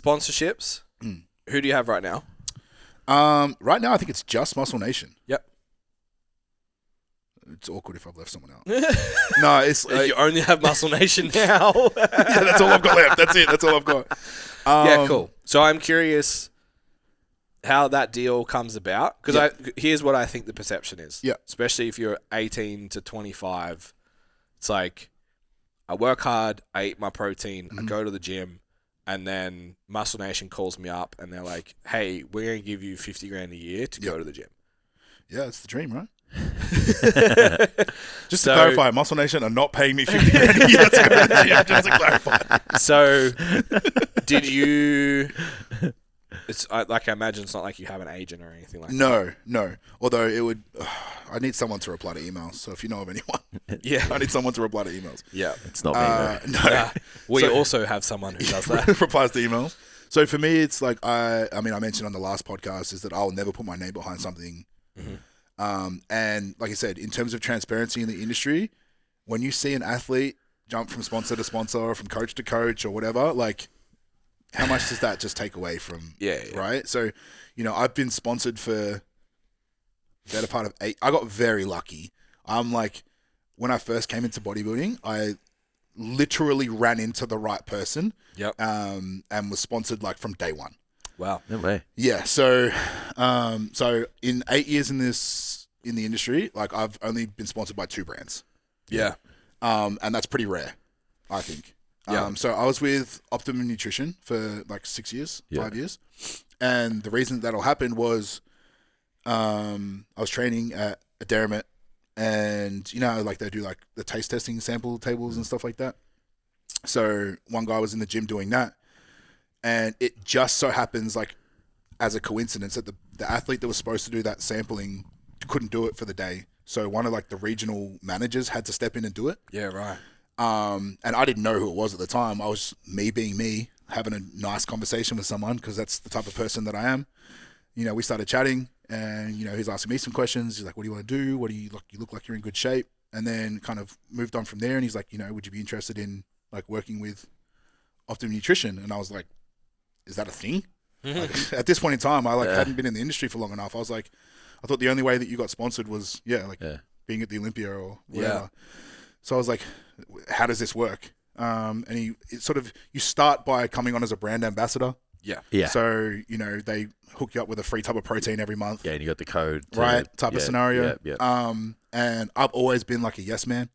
Sponsorships. Who do you have right now? Right now, I think it's just Muscle Nation. Yep. It's awkward if I've left someone out. No, it's You only have Muscle Nation now. yeah, that's all I've got left. That's it. That's all I've got. Yeah, cool. So I'm curious how that deal comes about, because here's what I think the perception is. Yeah. Especially if you're 18 to 25, it's like I work hard, I eat my protein, I go to the gym, and then Muscle Nation calls me up and they're like, "Hey, we're going to give you 50 grand a year to go to the gym." Yeah, it's the dream, right? Just to clarify, Muscle Nation are not paying me 50 grand a year to go to the gym, just to clarify. So, did you... I imagine it's not like you have an agent or anything like that. No. Although it would... I need someone to reply to emails, so if you know of anyone, I need someone to reply to emails. Yeah. It's not me, though. No. We also have someone who does that. Replies to emails. So for me, it's like, I mentioned on the last podcast, is that I'll never put my name behind something. And like I said, in terms of transparency in the industry, when you see an athlete jump from sponsor to sponsor or from coach to coach or whatever, like, how much does that just take away from, right? So, I've been sponsored for the better part of 8. I got very lucky. I'm like, when I first came into bodybuilding, I literally ran into the right person. Yep. And was sponsored like from day one. Wow. No way. Yeah. So in 8 years in the industry, like I've only been sponsored by 2 brands. Yeah. And that's pretty rare, I think. Yeah. So I was with Optimum Nutrition for like 6 years, 5 years. And the reason that'll happen was I was training at a Derrimut, and like they do like the taste testing sample tables and stuff like that. So one guy was in the gym doing that, and it just so happens, like as a coincidence, that the athlete that was supposed to do that sampling couldn't do it for the day. So one of like the regional managers had to step in and do it. Yeah, right. And I didn't know who it was at the time. I was me being me, having a nice conversation with someone, because that's the type of person that I am. We started chatting, and he's asking me some questions. He's like, "What do you want to do? What do you look? You look like you're in good shape." And then kind of moved on from there. And he's like, "Would you be interested in like working with Optimum Nutrition?" And I was like, "Is that a thing?" Like, at this point in time, I hadn't been in the industry for long enough. I was like, I thought the only way that you got sponsored was being at the Olympia or whatever. Yeah. So I was like, how does this work? And you start by coming on as a brand ambassador. Yeah. Yeah. So, they hook you up with a free tub of protein every month. Yeah, and you got the code. Type of scenario. Yeah. And I've always been like a yes man.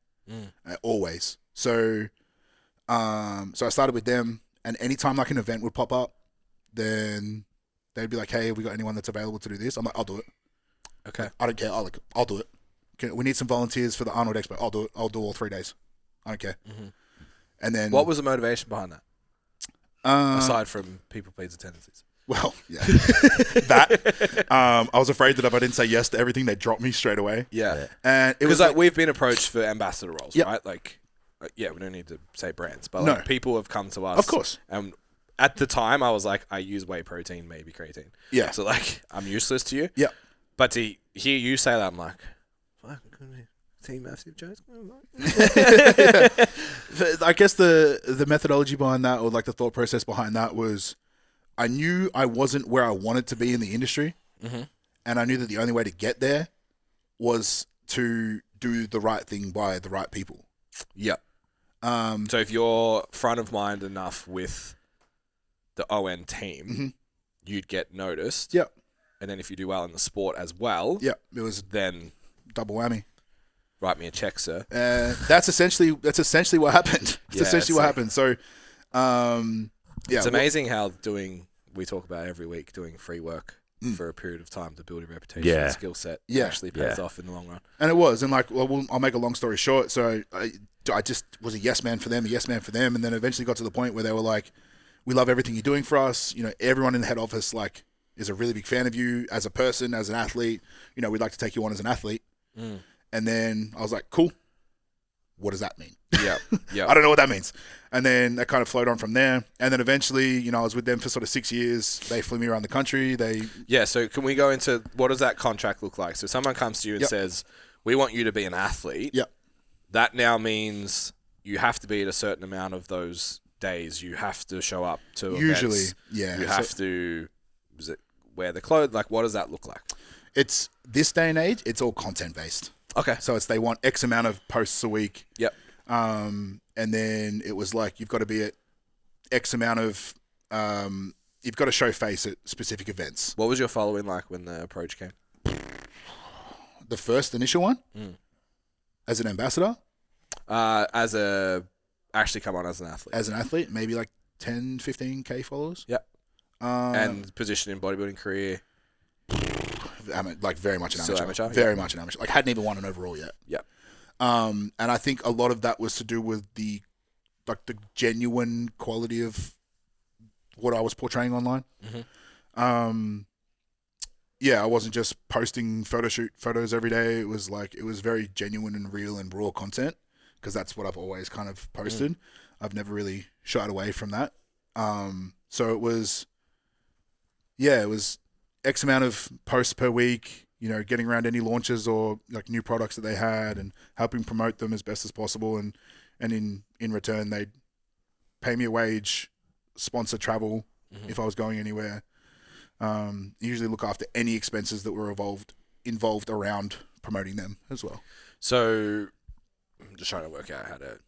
Always. So, I started with them, and anytime like an event would pop up, then they'd be like, "Hey, have we got anyone that's available to do this?" I'm like, "I'll do it." Okay. I don't care. I'll do it. Okay, we need some volunteers for the Arnold Expo. I'll do it. I'll do all 3 days. I don't care. And then, what was the motivation behind that? Aside from people pleaser tendencies. Well, yeah, that. I was afraid that if I didn't say yes to everything, they'd drop me straight away. Yeah. And it was because we've been approached for ambassador roles, right? Like, we don't need to say brands, but people have come to us. Of course. And at the time, I was like, I use whey protein, maybe creatine. Yeah. So like, I'm useless to you. Yeah. But to hear you say that, I'm like, fuck, Team Massive Jones. I guess the methodology behind that, or like the thought process behind that, was I knew I wasn't where I wanted to be in the industry, and I knew that the only way to get there was to do the right thing by the right people. Yeah. So if you're front of mind enough with the ON team, you'd get noticed. Yep. And then if you do well in the sport as well, it was then double whammy. Write me a check, sir. That's essentially what happened. It's essentially what happened. So, it's amazing how we talk about every week doing free work for a period of time to build a reputation and skill set actually pays off in the long run. And it was. And I'll make a long story short. So I just was a yes man for them, and then eventually got to the point where they were like, "We love everything you're doing for us. Everyone in the head office is a really big fan of you as a person, as an athlete. We'd like to take you on as an athlete." And then I was like, "Cool. What does that mean?" Yeah. I don't know what that means. And then that kind of flowed on from there. And then eventually, I was with them for sort of 6 years. They flew me around the country. So can we go into what does that contract look like? So someone comes to you and says, "We want you to be an athlete." Yep. That now means you have to be at a certain amount of those days you have to show up to Usually, events. yeah. You have to wear the clothes. Like, what does that look like? It's this day and age, it's all content based. Okay. So they want X amount of posts a week. Yep. And then it was like, you've got to be at X amount of, you've got to show face at specific events. What was your following like when the approach came? The first initial one, as an ambassador, Actually come on as an athlete, maybe like 10, 15K followers. Yep. And position in bodybuilding career. Like very much an Still amateur. amateur, Very much an amateur. Like hadn't even won an overall yet. Yep. And I think a lot of that was to do with the genuine quality of what I was portraying online. Yeah, I wasn't just posting photos every day. It was very genuine and real and raw content, because that's what I've always kind of posted. I've never really shied away from that. So it was X amount of posts per week, getting around any launches or like new products that they had and helping promote them as best as possible. And in return, they'd pay me a wage, sponsor travel if I was going anywhere. Usually look after any expenses that were involved around promoting them as well. So I'm just trying to work out how to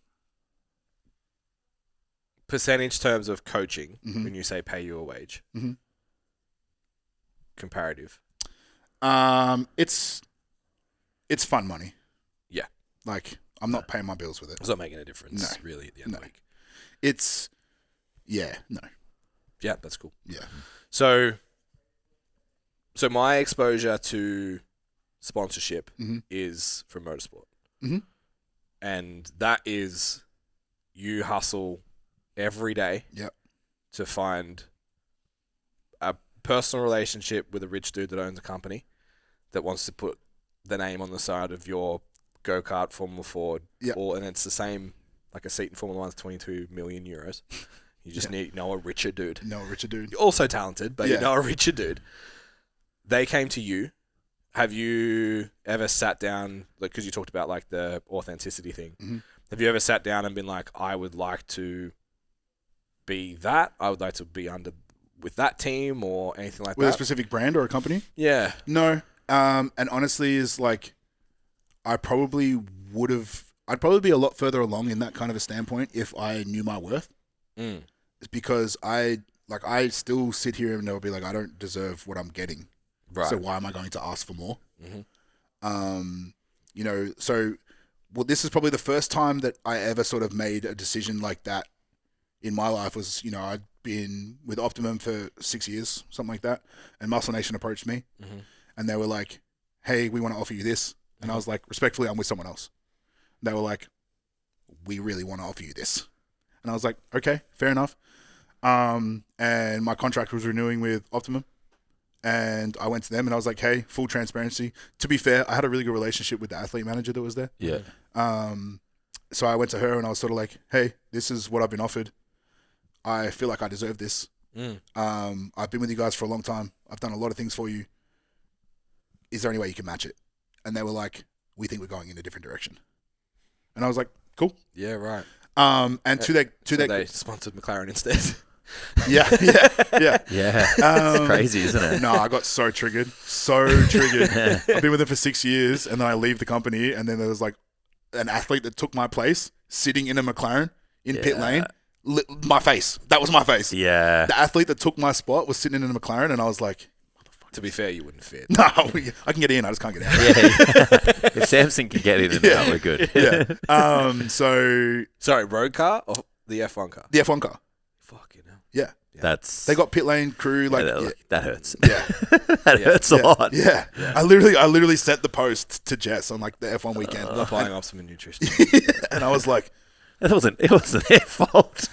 percentage terms of coaching when you say pay you a wage. Comparative. It's fun money. Yeah. Like I'm not paying my bills with it. It's not making a difference really at the end of the week. It's no. Yeah, that's cool. Yeah. So my exposure to sponsorship is from motorsport. And that is you hustle every day to find a personal relationship with a rich dude that owns a company that wants to put the name on the side of your go-kart Formula Ford. And it's the same, like a seat in Formula 1 is 22 million euros. You just know a richer dude. You're also talented, but you know a richer dude. They came to you. Have you ever sat down, like, because you talked about like the authenticity thing. Have you ever sat down and been like, I would like to be that? I would like to be with that team or anything like that? With a specific brand or a company? Yeah. No. And honestly is like, I'd probably be a lot further along in that kind of a standpoint if I knew my worth. It's because I still sit here and they'll be like, I don't deserve what I'm getting. Right. So why am I going to ask for more? This is probably the first time that I ever sort of made a decision like that in my life was, I'd been with Optimum for 6 years, something like that. And Muscle Nation approached me and they were like, hey, we want to offer you this. And I was like, respectfully, I'm with someone else. And they were like, we really want to offer you this. And I was like, okay, fair enough. And my contract was renewing with Optimum. And I went to them and I was like, hey, full transparency. To be fair, I had a really good relationship with the athlete manager that was there. Yeah. So I went to her and I was sort of like, hey, this is what I've been offered. I feel like I deserve this. I've been with you guys for a long time. I've done a lot of things for you. Is there any way you can match it? And they were like, we think we're going in a different direction. And I was like, cool. Yeah, right. And they sponsored McLaren instead. Yeah. It's crazy, isn't it? No, I got so triggered. I've been with them for 6 years, and then I leave the company, and then there was like an athlete that took my place, sitting in a McLaren in pit lane. My face. That was my face. Yeah. The athlete that took my spot was sitting in a McLaren, and I was like, to be fair, you wouldn't fit. no, I can get in. I just can't get out. Yeah. If Samson can get in and out, we're good. Yeah. Sorry, road car or the F1 car? The F1 car. Fucking hell. Yeah. They got pit lane crew that hurts. Yeah. That hurts a lot. Yeah. I literally sent the post to Jess on like the F1 weekend. I'm applying Optimum Nutrition. And I was like, It wasn't their fault.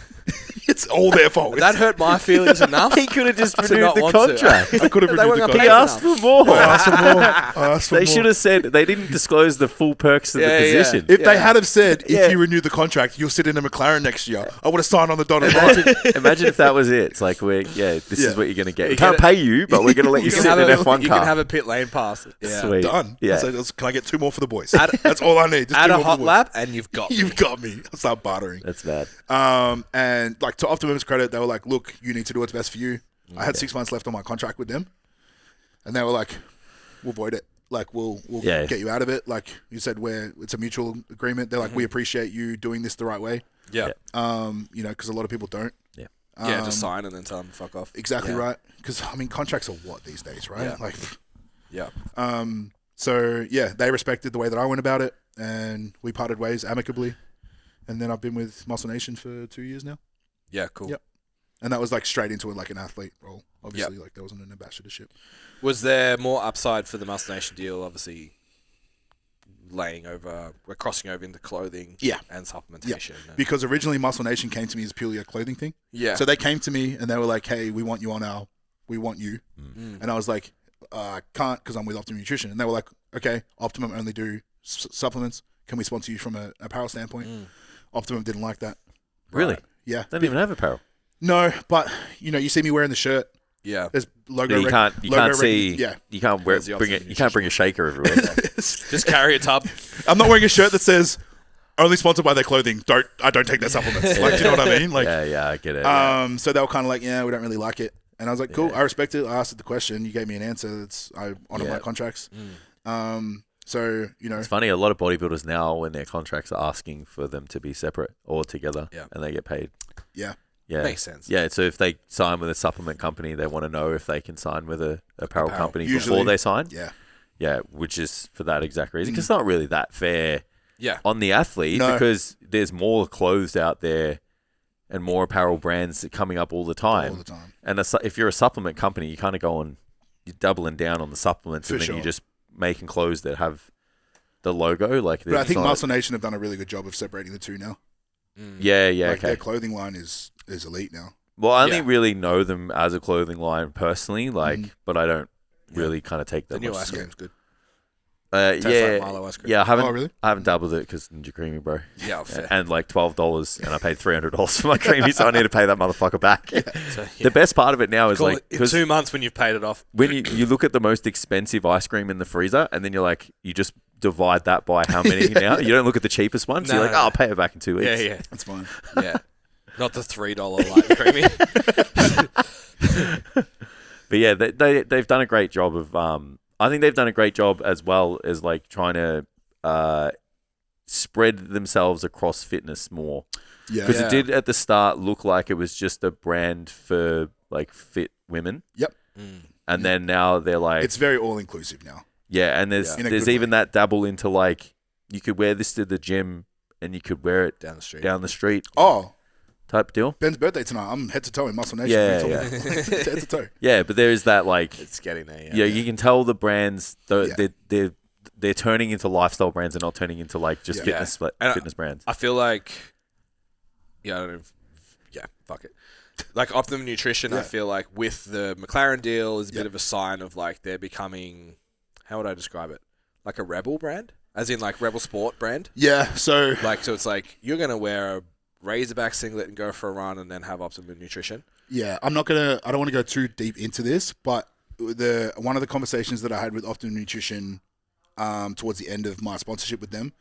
It's all their fault. That hurt my feelings enough. He could have just to renewed not the want to. contract. I could have They renewed weren't the gonna He pay contract. asked for more. I asked for more. I asked for They more. should have said they didn't disclose the full perks of the Yeah, yeah. position. If they had have said, Yeah. if you renew the contract, you'll sit in a McLaren next year, I would have signed on the dotted line. Imagine if that was it. It's like this is what you're gonna get. You We can't get pay you, but we're gonna let you You can sit have in an a, F1 you car. can have a pit lane pass. Yeah. Sweet. Done. Yeah. So, can I get 2 more for the boys? Add- That's all I need. Just Add 2 a more for hot the boys. lap and you've got You've got me. I'll start bartering. That's bad. And like to Optimum's credit, they were like, look, you need to do what's best for you. I had 6 months left on my contract with them. And they were like, we'll void it. Like, we'll get you out of it. Like you said, it's a mutual agreement. They're like, we appreciate you doing this the right way. Yeah. Because a lot of people don't. Yeah. Yeah, just sign and then tell them to fuck off. Exactly Yeah. right. Because, I mean, contracts are what these days, right? Yeah. Like, Yeah. so, yeah, they respected the way that I went about it, and we parted ways amicably. And then I've been with Muscle Nation for 2 years now. Yeah, cool. Yep. And that was like straight into like an athlete role. Obviously, like there wasn't an ambassadorship. Was there more upside for the Muscle Nation deal? Obviously, we're crossing over into clothing and supplementation. Because originally Muscle Nation came to me as purely a clothing thing. Yeah. So they came to me and they were like, hey, we want you. And I was like, I can't because I'm with Optimum Nutrition. And they were like, okay, Optimum only do supplements. Can we sponsor you from a apparel standpoint? Optimum didn't like that. Really? Yeah. They don't even have apparel. No, but you see me wearing the shirt. Yeah. There's logo. You can't see. Yeah. You can't Where's the bring it. Optimum You can't bring a shaker everywhere. Just carry a tub. I'm not wearing a shirt that says only sponsored by their clothing. I don't take their supplements. Like, do you know what I mean? Like, yeah, I get it. so they were kind of like, yeah, we don't really like it. And I was like, cool, I respect it. I asked the question. You gave me an answer. I honor my contracts. So, It's funny. A lot of bodybuilders now, when their contracts are asking for them to be separate or together, and they get paid. Yeah. Yeah, Makes sense. Yeah, so if they sign with a supplement company, they want to know if they can sign with a apparel company Usually, before they sign. Yeah. Yeah, which is for that exact reason. Because it's not really that fair on the athlete because there's more clothes out there and more apparel brands coming up all the time. All the time. And if you're a supplement company, you kind of go on, you're doubling down on the supplements For and then sure. you're just making clothes that have the logo. Like, But I think not- Muscle Nation have done a really good job of separating the two now. Yeah, Like okay. their clothing line is elite now. Well, I only really know them as a clothing line personally, but I don't really kind of take that The new much. ice cream's good. Yeah, Tastes like Milo ice cream. yeah. I really? haven't doubled it because Ninja Creamy, bro. Yeah, fair. And like $12, and I paid $300 for my creamy, so I need to pay that motherfucker back. So, The best part of it now is Call like it in because 2 months when you've paid it off. when you look at the most expensive ice cream in the freezer, and then you're like, you just divide that by how many now. You don't look at the cheapest one, so No, you're like, no. oh, I'll pay it back in 2 weeks. Yeah, yeah, That's fine. yeah. Not the $3 light creamy. But yeah, they've done a great job of. I think they've done a great job as well as like trying to spread themselves across fitness more. Yeah. Because it did at the start look like it was just a brand for like fit women. Yep. And then now they're like, It's very all inclusive now. yeah, and there's In a there's good even way. that dabble into like you could wear this to the gym and you could wear it Down the street. down the street Oh, type deal. Ben's birthday tonight. I'm head to toe in Muscle Nation. Yeah, What are you talking about? Head to toe. Yeah, but there is that like It's getting there, yeah, you can tell the brands Yeah. they're turning into lifestyle brands and not turning into like just Yeah. fitness brands. I feel like, I don't know. Fuck it. Like Optimum Nutrition, I feel like with the McLaren deal is a bit of a sign of like they're becoming, how would I describe it? Like a rebel brand? As in like rebel sport brand? Yeah. So Like, so it's like you're going to wear a Razorback singlet and go for a run and then have Optimum Nutrition. yeah, I don't want to go too deep into this, but one of the conversations that I had with Optimum Nutrition towards the end of my sponsorship with them,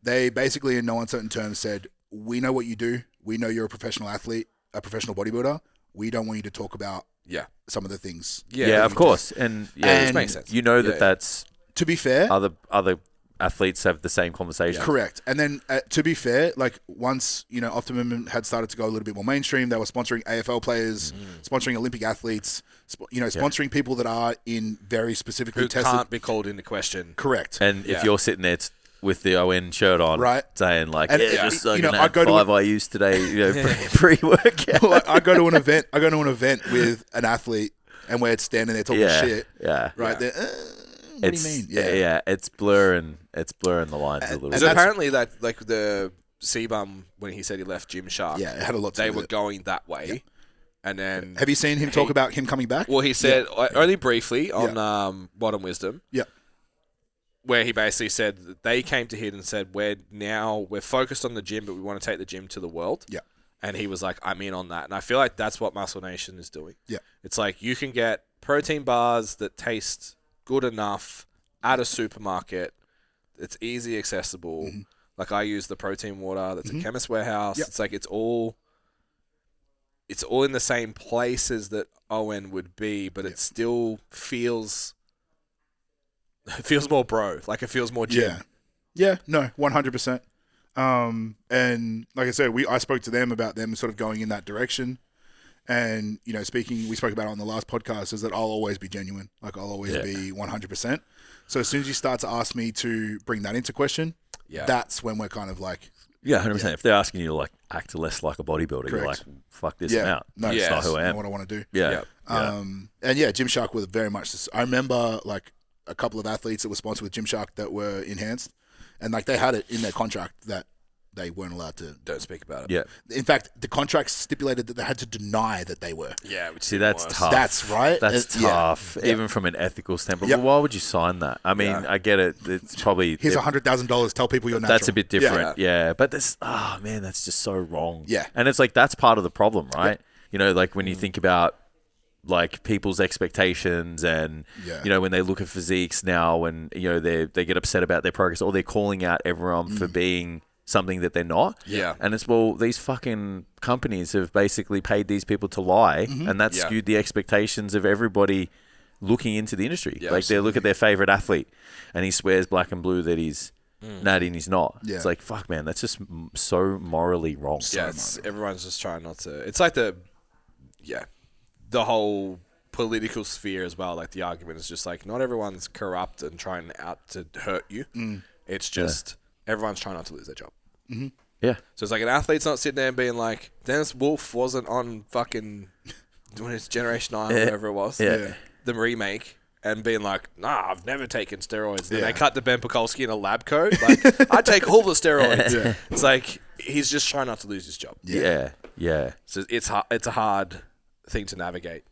they basically in no uncertain terms said, we know what you do. We know you're a professional athlete, a professional bodybuilder. We don't want you to talk about Yeah. some of the things. Yeah, of course. And yeah, And- Which makes sense. you know Yeah. that's To be fair, other athletes have the same conversation. correct. And then to be fair, like once, Optimum had started to go a little bit more mainstream, they were sponsoring AFL players, sponsoring Olympic athletes, sponsoring people that are in very specifically Who tested. can't be called into question. Correct. And Yeah. if you're sitting there with the ON shirt on, Right. saying like, And, just so I I go to 5 IUs today, pre-workout. Like, I go to an event with an athlete and we're standing there talking shit. Yeah. Right Yeah. there. What do you mean? Yeah, it's blurring the lines a little And bit. apparently that like the Seabum, when he said he left Gymshark, Yeah, it had a lot to they do with were it. going that way. And then Have you seen him talk about him coming back? Well, he said only briefly on Modern Wisdom. Yeah. Where he basically said that they came to him and said, we're focused on the gym, but we want to take the gym to the world. Yeah. And he was like, I'm in on that. And I feel like that's what Muscle Nation is doing. Yeah. It's like you can get protein bars that taste good enough at a supermarket. It's easy accessible. Mm-hmm. Like I use the protein water that's at Chemist Warehouse. Yep. It's like it's all in the same places that ON would be, but it still feels more bro. Like it feels more gym. Yeah. No, 100%. And like I said, I spoke to them about them sort of going in that direction. And, you know, we spoke about it on the last podcast, is that I'll always be genuine. Like I'll always be 100%. So as soon as you start to ask me to bring that into question, that's when we're kind of like... Yeah, 100%. If they're asking you to like act less like a bodybuilder, you're like, fuck this out. No, it's not who I am. Not what I want to do. Yeah. And Gymshark was very much this. I remember like a couple of athletes that were sponsored with Gymshark that were enhanced, and like they had it in their contract that they weren't allowed to. Don't speak about it. Yeah. In fact, the contract stipulated that they had to deny that they were. Yeah. Which See, that's tough. That's right. That's tough, even from an ethical standpoint. But why would you sign that? I mean, I get it. It's probably... Here's $100,000. Tell people you're natural. That's a bit different. Yeah. But this... Oh, man, that's just so wrong. Yeah. And it's like, that's part of the problem, right? You know, like when you think about like people's expectations and, you know, when they look at physiques now and, you know, they get upset about their progress or they're calling out everyone for being something that they're not. Yeah. And it's, well, these fucking companies have basically paid these people to lie, and that's skewed the expectations of everybody looking into the industry. Yeah, like they look at their favorite athlete and he swears black and blue that he's natty and he's not. Yeah. It's like, fuck, man, that's just so morally wrong. Everyone's just trying not to. It's like the whole political sphere as well. Like the argument is just like not everyone's corrupt and trying out to hurt you. It's just everyone's trying not to lose their job. Mm-hmm. Yeah. So it's like an athlete's not sitting there and being like, Dennis Wolf wasn't on fucking when it's Generation 9 or whatever it was. Yeah. The remake. And being like, nah, I've never taken steroids. Then they cut to Ben Pekulski in a lab coat. Like, I take all the steroids. It's like he's just trying not to lose his job. Yeah. So it's a hard thing to navigate.